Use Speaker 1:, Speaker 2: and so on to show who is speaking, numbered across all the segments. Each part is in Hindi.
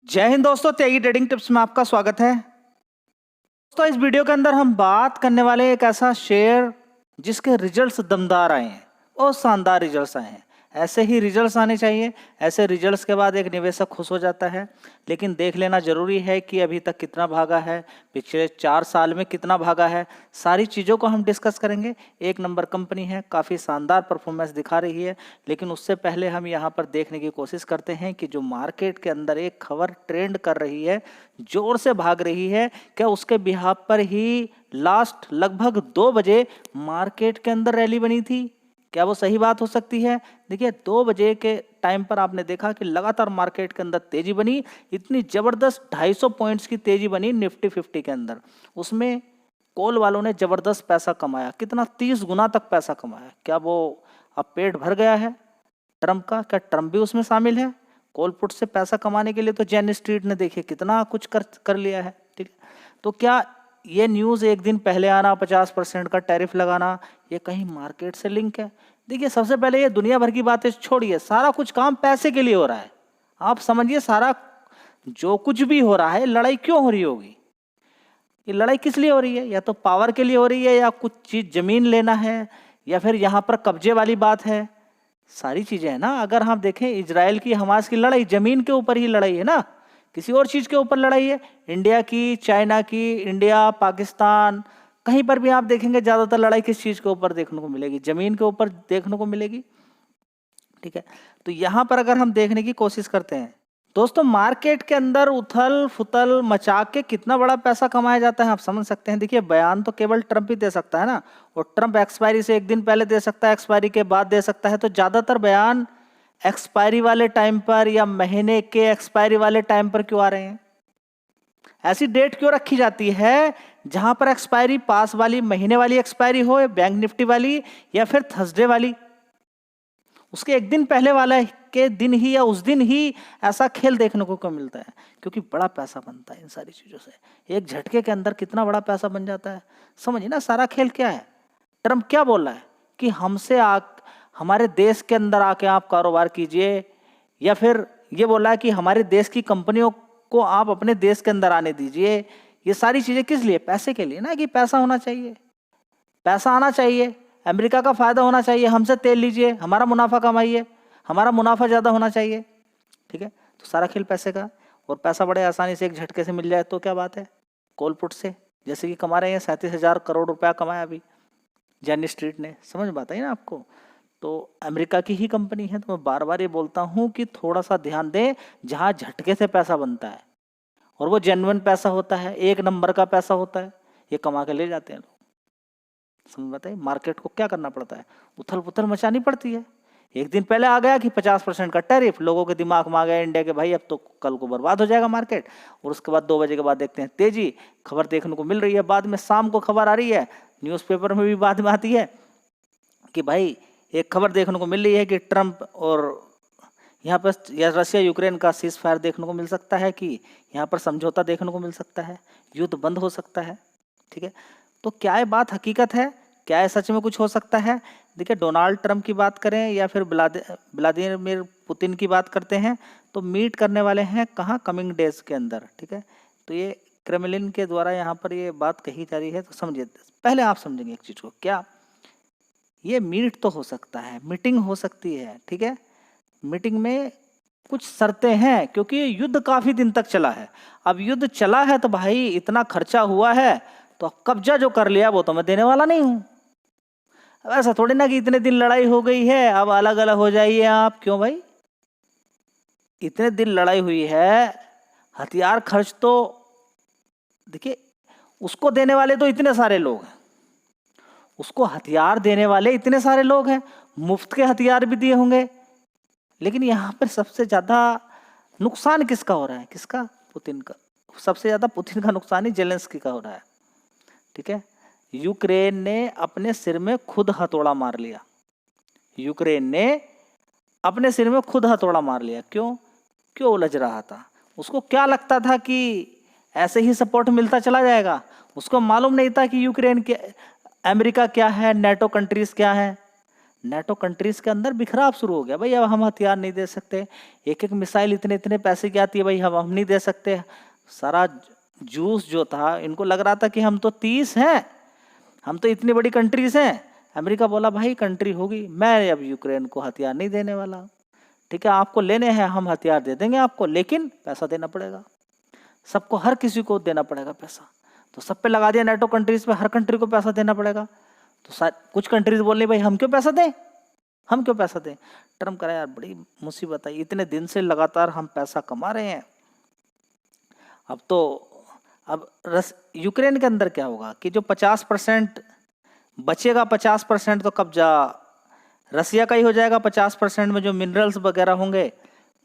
Speaker 1: जय हिंद दोस्तों, त्यागी ट्रेडिंग टिप्स में आपका स्वागत है। दोस्तों, इस वीडियो के अंदर हम बात करने वाले हैं एक ऐसा शेयर जिसके रिजल्ट्स दमदार आए हैं और शानदार रिजल्ट्स आए हैं। ऐसे ही रिजल्ट्स आने चाहिए। ऐसे रिजल्ट्स के बाद एक निवेशक खुश हो जाता है, लेकिन देख लेना जरूरी है कि अभी तक कितना भागा है, पिछले 4 साल में कितना भागा है। सारी चीज़ों को हम डिस्कस करेंगे। एक नंबर कंपनी है, काफ़ी शानदार परफॉर्मेंस दिखा रही है, लेकिन उससे पहले हम यहाँ पर देखने की कोशिश करते हैं कि जो मार्केट के अंदर एक खबर ट्रेंड कर रही है, जोर से भाग रही है, क्या उसके बिहाफ पर ही लास्ट लगभग 2 बजे मार्केट के अंदर रैली बनी थी? क्या वो सही बात हो सकती है? देखिए, 2 बजे के टाइम पर आपने देखा कि लगातार मार्केट के अंदर तेजी बनी। इतनी जबरदस्त 250 पॉइंट्स की तेजी बनी निफ्टी 50 के अंदर। उसमें कॉल वालों ने जबरदस्त पैसा कमाया। कितना? 30 गुना तक पैसा कमाया। क्या वो अब पेट भर गया है ट्रम्प का? क्या ट्रम्प भी उसमें शामिल है? कॉल पुट से पैसा कमाने के लिए तो जेन स्ट्रीट ने देखिए कितना कुछ कर लिया है। ठीक है, तो क्या ये न्यूज़ एक दिन पहले आना, 50% का टैरिफ लगाना, ये कहीं मार्केट से लिंक है? देखिए, सबसे पहले ये दुनिया भर की बातें छोड़िए, सारा कुछ काम पैसे के लिए हो रहा है। आप समझिए, सारा जो कुछ भी हो रहा है, लड़ाई क्यों हो रही होगी? ये लड़ाई किस लिए हो रही है? या तो पावर के लिए हो रही है, या कुछ चीज जमीन लेना है, या फिर यहाँ पर कब्जे वाली बात है। सारी चीजें है ना। अगर हम देखें, इजराइल की हमास की लड़ाई जमीन के ऊपर ही लड़ाई है ना, किसी और चीज के ऊपर लड़ाई है। इंडिया की, चाइना की, इंडिया, पाकिस्तान, कहीं पर भी आप देखेंगे ज्यादातर लड़ाई किस चीज के ऊपर देखने को मिलेगी? जमीन के ऊपर देखने को मिलेगी। ठीक है, तो यहाँ पर अगर हम देखने की कोशिश करते हैं दोस्तों, मार्केट के अंदर उथल फुथल मचा के कितना बड़ा पैसा कमाया जाता है, आप समझ सकते हैं। देखिए, बयान तो केवल ट्रम्प ही दे सकता है ना, और ट्रम्प एक्सपायरी से एक दिन पहले दे सकता है, एक्सपायरी के बाद दे सकता है। तो ज्यादातर बयान एक्सपायरी वाले टाइम पर या महीने के एक्सपायरी वाले टाइम पर क्यों आ रहे हैं? ऐसी डेट क्यों रखी जाती है जहां पर एक्सपायरी पास वाली, महीने वाली एक्सपायरी हो, बैंक निफ्टी वाली, या फिर थर्सडे वाली? उसके एक दिन पहले वाला के दिन ही या उस दिन ही ऐसा खेल देखने को क्यों मिलता है? क्योंकि बड़ा पैसा बनता है इन सारी चीजों से। एक झटके के अंदर कितना बड़ा पैसा बन जाता है, समझिए ना। सारा खेल क्या है? ट्रम्प क्या बोल रहा है कि हमारे देश के अंदर आके आप कारोबार कीजिए, या फिर ये बोला है कि हमारे देश की कंपनियों को आप अपने देश के अंदर आने दीजिए। ये सारी चीजें किस लिए? पैसे के लिए ना, कि पैसा होना चाहिए, पैसा आना चाहिए, अमेरिका का फायदा होना चाहिए, हमसे तेल लीजिए, हमारा मुनाफा कमाइए, हमारा मुनाफा ज़्यादा होना चाहिए। ठीक है, तो सारा खेल पैसे का। और पैसा बड़े आसानी से एक झटके से मिल जाए तो क्या बात है? कॉल पुट से जैसे कि कमा रहे हैं, 37,000 करोड़ रुपया कमाया अभी जेन स्ट्रीट ने। समझ बात है ना आपको? तो अमेरिका की ही कंपनी है। तो मैं बार बार ये बोलता हूँ कि थोड़ा सा ध्यान दें। जहाँ झटके से पैसा बनता है और वो जेन्युइन पैसा होता है, एक नंबर का पैसा होता है, ये कमा के ले जाते हैं लोग। समझ बताइए, मार्केट को क्या करना पड़ता है? उथल पुथल मचानी पड़ती है। एक दिन पहले आ गया कि 50% का टैरिफ, लोगों के दिमाग में आ गया इंडिया के, भाई अब तो कल को बर्बाद हो जाएगा मार्केट। और उसके बाद 2 बजे के बाद देखते हैं तेजी, खबर देखने को मिल रही है। बाद में शाम को खबर आ रही है, न्यूज़पेपर में भी बाद में आती है कि भाई एक खबर देखने को मिल रही है कि ट्रंप और यहाँ पर या रशिया यूक्रेन का सीज फायर देखने को मिल सकता है, कि यहाँ पर समझौता देखने को मिल सकता है, युद्ध बंद हो सकता है। ठीक है, तो क्या ये बात हकीकत है? क्या है सच में कुछ हो सकता है? देखिए, डोनाल्ड ट्रंप की बात करें या फिर व्लादिमीर पुतिन की बात करते हैं, तो मीट करने वाले हैं कहाँ? कमिंग डेज के अंदर। ठीक है, तो ये क्रेमलिन के द्वारा यहाँ पर ये बात कही जा रही है। तो समझिए, पहले आप समझेंगे एक चीज़ को, क्या ये मीट तो हो सकता है, मीटिंग हो सकती है। ठीक है, मीटिंग में कुछ शर्तें हैं, क्योंकि युद्ध काफी दिन तक चला है। अब युद्ध चला है तो भाई इतना खर्चा हुआ है, तो कब्जा जो कर लिया वो तो मैं देने वाला नहीं हूं। अब ऐसा थोड़ी ना कि इतने दिन लड़ाई हो गई है अब अलग अलग हो जाइए आप। क्यों भाई? इतने दिन लड़ाई हुई है, हथियार खर्च तो देखिए, उसको देने वाले तो इतने सारे लोग हैं, उसको हथियार देने वाले इतने सारे लोग हैं, मुफ्त के हथियार भी दिए होंगे। लेकिन यहाँ पर सबसे ज्यादा नुकसान किसका हो रहा है? किसका? पुतिन का। सबसे ज्यादा पुतिन का नुकसान ही जेलेंस्की का हो रहा है। ठीक है, यूक्रेन ने अपने सिर में खुद हथौड़ा मार लिया। यूक्रेन ने अपने सिर में खुद हथौड़ा मार लिया। क्यों? क्यों उलझ रहा था? उसको क्या लगता था कि ऐसे ही सपोर्ट मिलता चला जाएगा? उसको मालूम नहीं था कि यूक्रेन के अमेरिका क्या है, नेटो कंट्रीज क्या है। नेटो कंट्रीज के अंदर बिखराव शुरू हो गया, भाई अब हम हथियार नहीं दे सकते, एक एक मिसाइल इतने इतने पैसे की आती है, भाई हम नहीं दे सकते। सारा जूस जो था, इनको लग रहा था कि हम तो 30 हैं, हम तो इतनी बड़ी कंट्रीज हैं। अमेरिका बोला भाई कंट्री होगी, मैं अब यूक्रेन को हथियार नहीं देने वाला। ठीक है, आपको लेने हैं हम हथियार दे देंगे आपको, लेकिन पैसा देना पड़ेगा, सबको, हर किसी को देना पड़ेगा पैसा। तो सब पे लगा दिया नेटो कंट्रीज पे, हर कंट्री को पैसा देना पड़ेगा। तो कुछ कंट्रीज बोल रही भाई हम क्यों पैसा दें, हम क्यों पैसा दें। ट्रम्प कह रहा यार बड़ी मुसीबत है, इतने दिन से लगातार हम पैसा कमा रहे हैं, अब तो अब यूक्रेन के अंदर क्या होगा कि जो 50% बचेगा, 50% तो कब्जा रसिया का ही हो जाएगा। 50% में जो मिनरल्स वगैरह होंगे,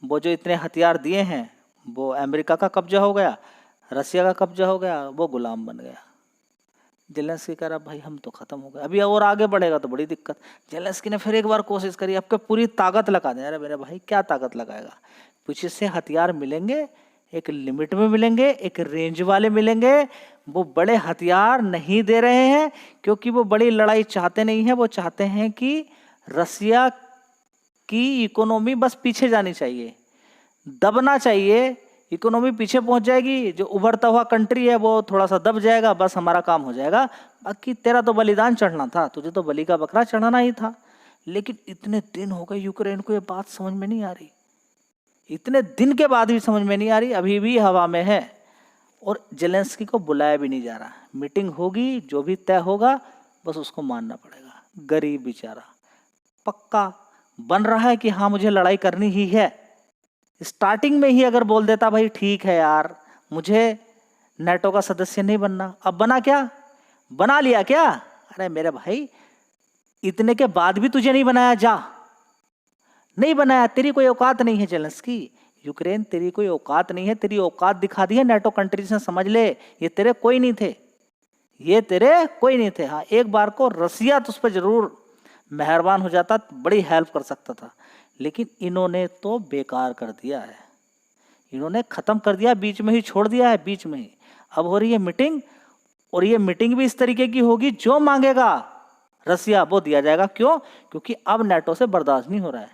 Speaker 1: वो जो इतने हथियार दिए हैं, वो अमेरिका का कब्जा हो गया, रसिया का कब्जा हो गया, वो गुलाम बन गया। जेलेंस्की कह रहा भाई हम तो खत्म हो गए, अभी और आगे बढ़ेगा तो बड़ी दिक्कत। जेलेंस्की ने फिर एक बार कोशिश करी, अब पूरी ताकत लगा दे। अरे मेरे भाई क्या ताकत लगाएगा, पीछे से हथियार मिलेंगे, एक लिमिट में मिलेंगे, एक रेंज वाले मिलेंगे। वो बड़े हथियार नहीं दे रहे हैं क्योंकि वो बड़ी लड़ाई चाहते नहीं है, वो चाहते हैं कि रसिया की इकोनॉमी बस पीछे जानी चाहिए, दबना चाहिए, इकोनॉमी पीछे पहुंच जाएगी, जो उभरता हुआ कंट्री है वो थोड़ा सा दब जाएगा, बस हमारा काम हो जाएगा। बाकी तेरा तो बलिदान चढ़ना था, तुझे तो बलि का बकरा चढ़ाना ही था। लेकिन इतने दिन हो गए यूक्रेन को ये बात समझ में नहीं आ रही, इतने दिन के बाद भी समझ में नहीं आ रही, अभी भी हवा में है। और जेलेंस्की को बुलाया भी नहीं जा रहा, मीटिंग होगी, जो भी तय होगा बस उसको मानना पड़ेगा। गरीब बेचारा पक्का बन रहा है कि हाँ मुझे लड़ाई करनी ही है। स्टार्टिंग में ही अगर बोल देता भाई ठीक है यार मुझे नेटो का सदस्य नहीं बनना, अब बना क्या, बना लिया क्या। अरे मेरे भाई इतने के बाद भी तुझे नहीं बनाया, जा, नहीं बनाया, तेरी कोई औकात नहीं है जेलेंस्की, यूक्रेन तेरी कोई औकात नहीं है, तेरी औकात दिखा दी है नेटो कंट्रीज ने, समझ ले ये तेरे कोई नहीं थे, ये तेरे कोई नहीं थे। हाँ एक बार को रसिया तो उस पर जरूर मेहरबान हो जाता, बड़ी हेल्प कर सकता था, लेकिन इन्होंने तो बेकार कर दिया है, इन्होंने खत्म कर दिया, बीच में ही छोड़ दिया है, बीच में ही। अब हो रही है मीटिंग, और ये मीटिंग भी इस तरीके की होगी, जो मांगेगा रसिया वो दिया जाएगा। क्यों, क्योंकि अब नेटो से बर्दाश्त नहीं हो रहा है,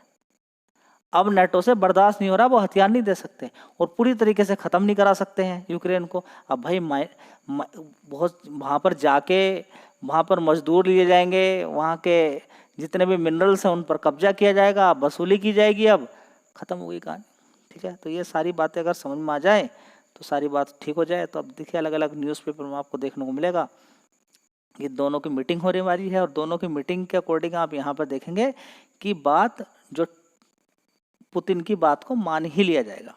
Speaker 1: अब नेटो से बर्दाश्त नहीं हो रहा, वो हथियार नहीं दे सकते और पूरी तरीके से ख़त्म नहीं करा सकते हैं यूक्रेन को। अब भाई बहुत वहाँ पर जाके वहाँ पर मजदूर लिए जाएंगे, वहाँ के जितने भी मिनरल्स हैं उन पर कब्जा किया जाएगा, वसूली की जाएगी, अब ख़त्म हो गई कहानी। ठीक है, तो ये सारी बातें अगर समझ में आ जाए तो सारी बात ठीक हो जाए। तो अब देखिए अलग अलग न्यूज़पेपर में आपको देखने को मिलेगा, ये दोनों की मीटिंग होने वाली है, और दोनों की मीटिंग के अकॉर्डिंग आप यहाँ पर देखेंगे कि बात जो पुतिन की बात को मान ही लिया जाएगा,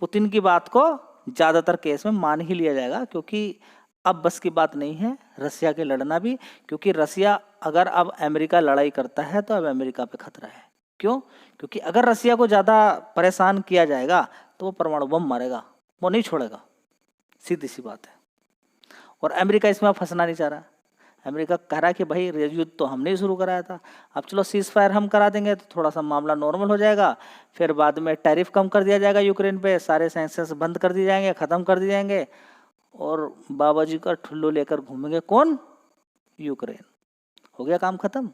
Speaker 1: पुतिन की बात को ज़्यादातर केस में मान ही लिया जाएगा, क्योंकि अब बस की बात नहीं है रसिया के लड़ना भी, क्योंकि रसिया अगर अब अमेरिका लड़ाई करता है तो अब अमेरिका पे खतरा है। क्यों, क्योंकि अगर रसिया को ज़्यादा परेशान किया जाएगा तो वो परमाणु बम मारेगा, वो नहीं छोड़ेगा, सीधी सी बात है। और अमेरिका इसमें फंसना नहीं चाह रहा, अमेरिका कह रहा है कि भाई युद्ध तो हमने ही शुरू कराया था, अब चलो सीज फायर हम करा देंगे तो थोड़ा सा मामला नॉर्मल हो जाएगा, फिर बाद में टैरिफ कम कर दिया जाएगा यूक्रेन पे, सारे सैंक्शंस बंद कर दिए जाएंगे, ख़त्म कर दिए जाएंगे, और बाबा जी का ठुल्लू लेकर घूमेंगे कौन, यूक्रेन, हो गया काम ख़त्म।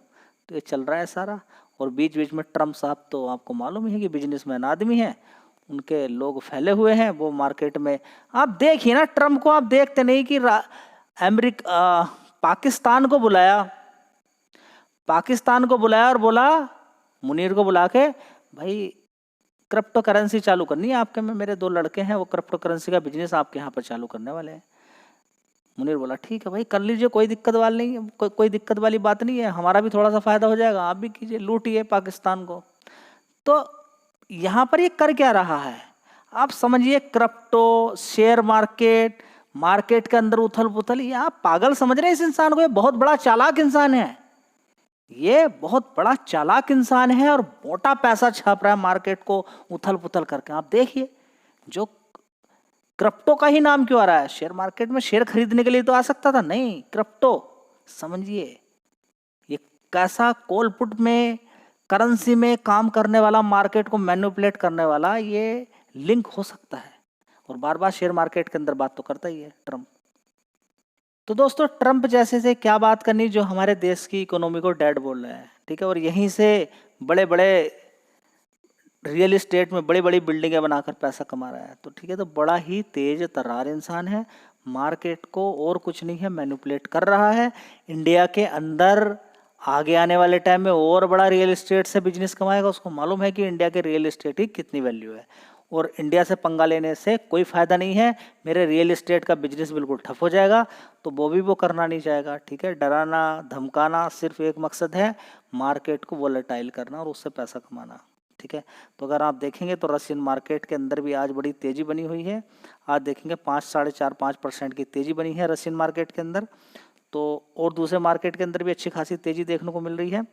Speaker 1: तो ये चल रहा है सारा। और बीच बीच में ट्रम्प साहब तो आपको मालूम ही है कि बिजनेसमैन आदमी हैं, उनके लोग फैले हुए हैं, वो मार्केट में आप देखिए ना, ट्रम्प को आप देखते नहीं कि अमेरिका पाकिस्तान को बुलाया, पाकिस्तान को बुलाया और बोला मुनीर को बुला के भाई क्रिप्टो करेंसी चालू करनी है आपके में, मेरे 2 लड़के हैं वो क्रिप्टो करेंसी का बिजनेस आपके यहाँ पर चालू करने वाले हैं। मुनीर बोला ठीक है भाई कर लीजिए, कोई दिक्कत वाली नहीं है, कोई दिक्कत वाली बात नहीं है, हमारा भी थोड़ा सा फायदा हो जाएगा, आप भी कीजिए, लूटिए पाकिस्तान को। तो यहाँ पर ये कर क्या रहा है आप समझिए, क्रिप्टो, शेयर मार्केट, मार्केट के अंदर उथल पुथल, ये आप पागल समझ रहे हैं इस इंसान को, ये बहुत बड़ा चालाक इंसान है, ये बहुत बड़ा चालाक इंसान है, और मोटा पैसा छाप रहा है मार्केट को उथल पुथल करके। आप देखिए, जो क्रिप्टो का ही नाम क्यों आ रहा है, शेयर मार्केट में शेयर खरीदने के लिए तो आ सकता था, नहीं, क्रिप्टो, समझिए ये कैसा कोलपुट में करेंसी में काम करने वाला, मार्केट को मैनिपुलेट करने वाला ये लिंक हो सकता है, और बार बार शेयर मार्केट के अंदर बात तो करता ही है ट्रम्प। तो दोस्तों ट्रम्प जैसे से क्या बात करनी जो हमारे देश की इकोनॉमी को डेड बोल रहे हैं, ठीक है, और यहीं से बड़े बड़े रियल इस्टेट में बड़ी बड़ी बिल्डिंगें बनाकर पैसा कमा रहा है। तो ठीक है, तो बड़ा ही तेज तर्रार इंसान है, मार्केट को और कुछ नहीं है मैनिपुलेट कर रहा है। इंडिया के अंदर आगे आने वाले टाइम में और बड़ा रियल इस्टेट से बिजनेस कमाएगा। उसको मालूम है कि इंडिया के रियल इस्टेट की कितनी वैल्यू है और इंडिया से पंगा लेने से कोई फ़ायदा नहीं है, मेरे रियल इस्टेट का बिजनेस बिल्कुल ठप हो जाएगा। तो वो करना नहीं चाहेगा। ठीक है, डराना धमकाना सिर्फ एक मकसद है, मार्केट को वोलेटाइल करना और उससे पैसा कमाना। ठीक है, तो अगर आप देखेंगे तो रशियन मार्केट के अंदर भी आज बड़ी तेज़ी बनी हुई है। आज देखेंगे 5-4.5% की तेज़ी बनी है रशियन मार्केट के अंदर। तो और दूसरे मार्केट के अंदर भी अच्छी खासी तेज़ी देखने को मिल रही है।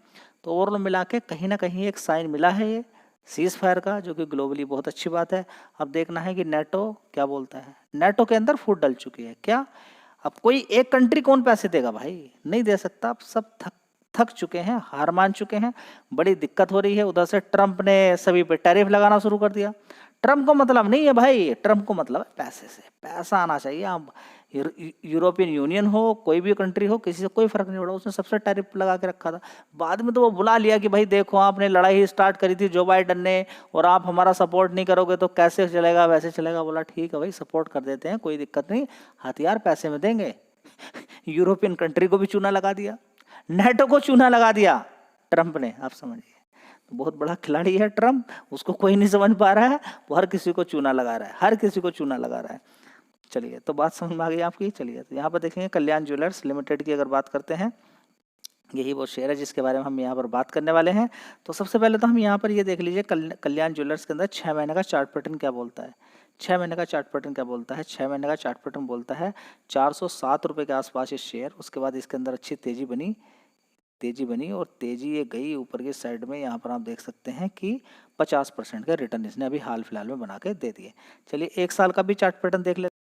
Speaker 1: तो ओवरऑल मिला के कहीं ना कहीं एक साइन मिला है ये सीज़ फायर का, जो कि ग्लोबली बहुत अच्छी बात है। अब देखना है कि नेटो क्या बोलता है। नेटो के अंदर फूट डल चुकी है क्या? अब कोई एक कंट्री कौन पैसे देगा भाई? नहीं दे सकता। अब सब थक चुके हैं, हार मान चुके हैं, बड़ी दिक्कत हो रही है। उधर से ट्रंप ने सभी पे टैरिफ लगाना शुरू कर दिया। ट्रंप को मतलब नहीं है भाई, ट्रंप को मतलब है पैसे से, पैसा आना चाहिए। आप यूरोपियन यूनियन हो, कोई भी कंट्री हो, किसी से कोई फर्क नहीं पड़ा, उसने सबसे टैरिफ लगा के रखा था। बाद में तो वो बुला लिया कि भाई देखो आपने लड़ाई स्टार्ट करी थी जो बाइडन ने, और आप हमारा सपोर्ट नहीं करोगे तो कैसे चलेगा, वैसे चलेगा। बोला ठीक है भाई, सपोर्ट कर देते हैं, कोई दिक्कत नहीं, हथियार पैसे में देंगे। यूरोपियन कंट्री को भी चूना लगा दिया, नेटो को चूना लगा दिया ट्रंप ने। आप समझिए, तो बहुत बड़ा खिलाड़ी है ट्रंप, उसको कोई नहीं समझ पा रहा है, वो हर किसी को चूना लगा रहा है, हर किसी को चूना लगा रहा है। चलिए, तो बात समझ में आ गई आपकी। चलिए, तो यहाँ पर देखेंगे कल्याण ज्वेलर्स लिमिटेड की अगर बात करते हैं, यही वो शेयर है जिसके बारे में हम यहाँ पर बात करने वाले हैं। तो सबसे पहले तो हम यहाँ पर ये देख लीजिए कल्याण ज्वेलर्स के अंदर 6 महीने का चार्ट पैटर्न क्या बोलता है। 6 महीने का चार्ट पैटर्न क्या बोलता है? 6 महीने का चार्ट पैटर्न बोलता है 407 रुपये के आसपास ये शेयर। उसके बाद इसके अंदर अच्छी तेज़ी बनी और तेज़ी ये गई ऊपर की साइड में। यहाँ पर आप देख सकते हैं कि 50% का रिटर्न इसने अभी हाल फिलहाल में बना के दे दिए। चलिए, 1 साल का भी चार्ट पैटर्न देख लेते हैं।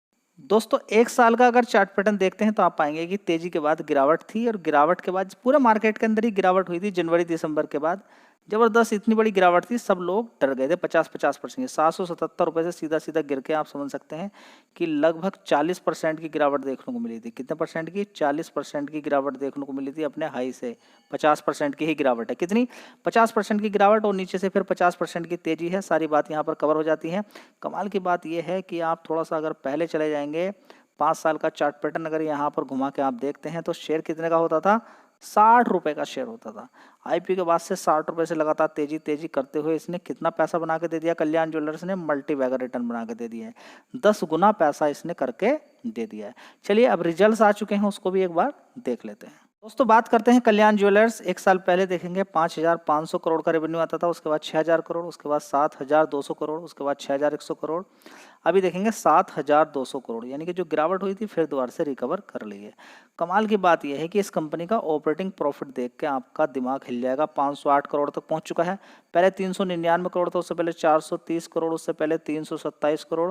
Speaker 1: दोस्तों 1 साल का अगर चार्ट पैटर्न देखते हैं तो आप पाएंगे कि तेज़ी के बाद गिरावट थी, और गिरावट के बाद पूरे मार्केट के अंदर ही गिरावट हुई थी। जनवरी दिसंबर के बाद जबरदस्त इतनी बड़ी गिरावट थी, सब लोग डर गए थे। 50% 777 रुपये से सीधा सीधा गिर के आप समझ सकते हैं कि लगभग 40% की गिरावट देखने को मिली थी। कितने परसेंट की? 40% की गिरावट देखने को मिली थी अपने हाई से। 50% की ही गिरावट है। कितनी? 50% की गिरावट, और नीचे से फिर 50% की तेज़ी है। सारी बात यहाँ पर कवर हो जाती है। कमाल की बात यह है कि आप थोड़ा सा अगर पहले चले जाएंगे, 5 साल का चार्ट पैटर्न अगर यहाँ पर घुमा के आप देखते हैं तो शेयर कितने का होता था? 60 रुपये का शेयर होता था। आईपीओ के बाद से 60 रुपये से लगातार तेजी करते हुए इसने कितना पैसा बना के दे दिया? कल्याण ज्वेलर्स ने मल्टी बैगर रिटर्न बना के दे दिया है। 10 गुना पैसा इसने करके दे दिया है। चलिए, अब रिजल्ट्स आ चुके हैं, उसको भी एक बार देख लेते हैं। दोस्तों बात करते हैं कल्याण ज्वेलर्स। 1 साल पहले देखेंगे 5,500 करोड़ का रेवेन्यू आता था, उसके बाद 6,000 करोड़, उसके बाद 7,200 करोड़, उसके बाद 6,100 करोड़, अभी देखेंगे 7,200 करोड़। यानी कि जो गिरावट हुई थी फिर दोबारा से रिकवर कर ली है। कमाल की बात यह है कि इस कंपनी का ऑपरेटिंग प्रॉफिट देख के आपका दिमाग हिल जाएगा। 508 करोड़ तक पहुंच चुका है। पहले 399 करोड़ था, उससे पहले 430 करोड़, उससे पहले 327 करोड़,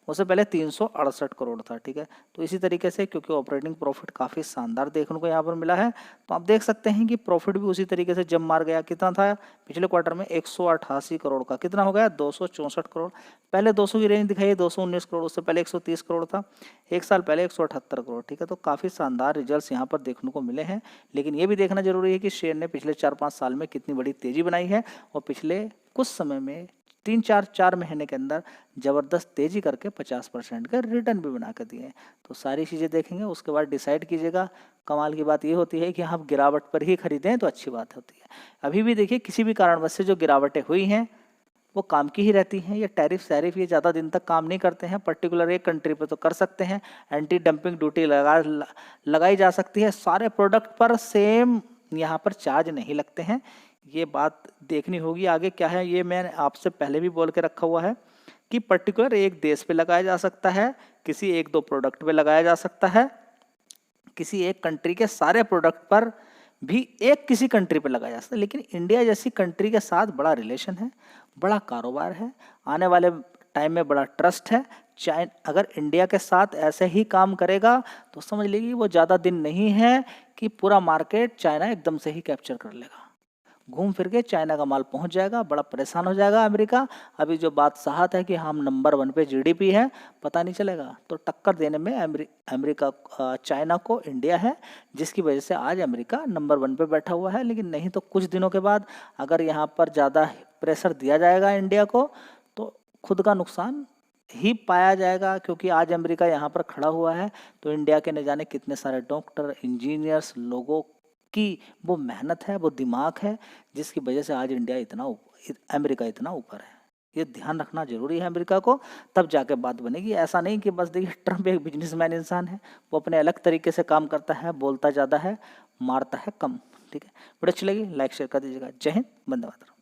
Speaker 1: उससे पहले 368 करोड़ था। ठीक है, तो इसी तरीके से क्योंकि ऑपरेटिंग प्रॉफिट काफ़ी शानदार देखने को यहाँ पर मिला है, तो आप देख सकते हैं कि प्रॉफिट भी उसी तरीके से जम मार गया। कितना था पिछले क्वार्टर में? 188 करोड़ का। कितना हो गया? 264 करोड़। पहले 200 की रेंज दिखाई, 219 करोड़, उससे पहले 130 करोड़ था, 1 साल पहले 178 करोड़। ठीक है, तो काफ़ी शानदार रिजल्ट्स यहाँ पर देखने को मिले हैं। लेकिन ये भी देखना जरूरी है कि शेयर ने पिछले 4-5 साल में कितनी बड़ी तेज़ी बनाई है, और पिछले कुछ समय में 3-4 महीने के अंदर ज़बरदस्त तेज़ी करके 50% का रिटर्न भी बना कर दिए हैं। तो सारी चीज़ें देखेंगे, उसके बाद डिसाइड कीजिएगा। कमाल की बात ये होती है कि आप गिरावट पर ही खरीदें तो अच्छी बात होती है। अभी भी देखिए, किसी भी कारणवश से जो गिरावटें हुई हैं वो काम की ही रहती हैं। ये टैरिफ ये ज़्यादा दिन तक काम नहीं करते हैं। पर्टिकुलर एक कंट्री पे तो कर सकते हैं, एंटी डंपिंग ड्यूटी लगाई जा सकती है। सारे प्रोडक्ट पर सेम यहाँ पर चार्ज नहीं लगते हैं। ये बात देखनी होगी आगे क्या है। ये मैं आपसे पहले भी बोल के रखा हुआ है कि पर्टिकुलर एक देश पे लगाया जा सकता है, किसी 1-2 प्रोडक्ट पे लगाया जा सकता है, किसी एक कंट्री के सारे प्रोडक्ट पर भी एक किसी कंट्री पे लगाया जा सकता है। लेकिन इंडिया जैसी कंट्री के साथ बड़ा रिलेशन है, बड़ा कारोबार है, आने वाले टाइम में बड़ा ट्रस्ट है। चाइना अगर इंडिया के साथ ऐसे ही काम करेगा तो समझ लीजिए वो ज़्यादा दिन नहीं है कि पूरा मार्केट चाइना एकदम से ही कैप्चर कर लेगा। घूम फिर के चाइना का माल पहुंच जाएगा, बड़ा परेशान हो जाएगा अमेरिका। अभी जो बात साहत है कि हम नंबर 1 पे जीडीपी है, पता नहीं चलेगा। तो टक्कर देने में अमेरिका चाइना को इंडिया है, जिसकी वजह से आज अमेरिका नंबर 1 पे बैठा हुआ है। लेकिन नहीं तो कुछ दिनों के बाद अगर यहाँ पर ज़्यादा प्रेशर दिया जाएगा इंडिया को तो खुद का नुकसान ही पाया जाएगा, क्योंकि आज अमेरिका यहाँ पर खड़ा हुआ है तो इंडिया के न जाने कितने सारे डॉक्टर, इंजीनियर्स, लोगों की वो मेहनत है, वो दिमाग है, जिसकी वजह से आज अमेरिका इतना ऊपर है। ये ध्यान रखना जरूरी है अमेरिका को, तब जाके बात बनेगी। ऐसा नहीं कि बस देखिए ट्रम्प एक बिजनेसमैन इंसान है, वो अपने अलग तरीके से काम करता है, बोलता ज़्यादा है, मारता है कम। ठीक है, वीडियो अच्छी लगी लाइक शेयर कर दीजिएगा। जय हिंद, वंदे मातरम।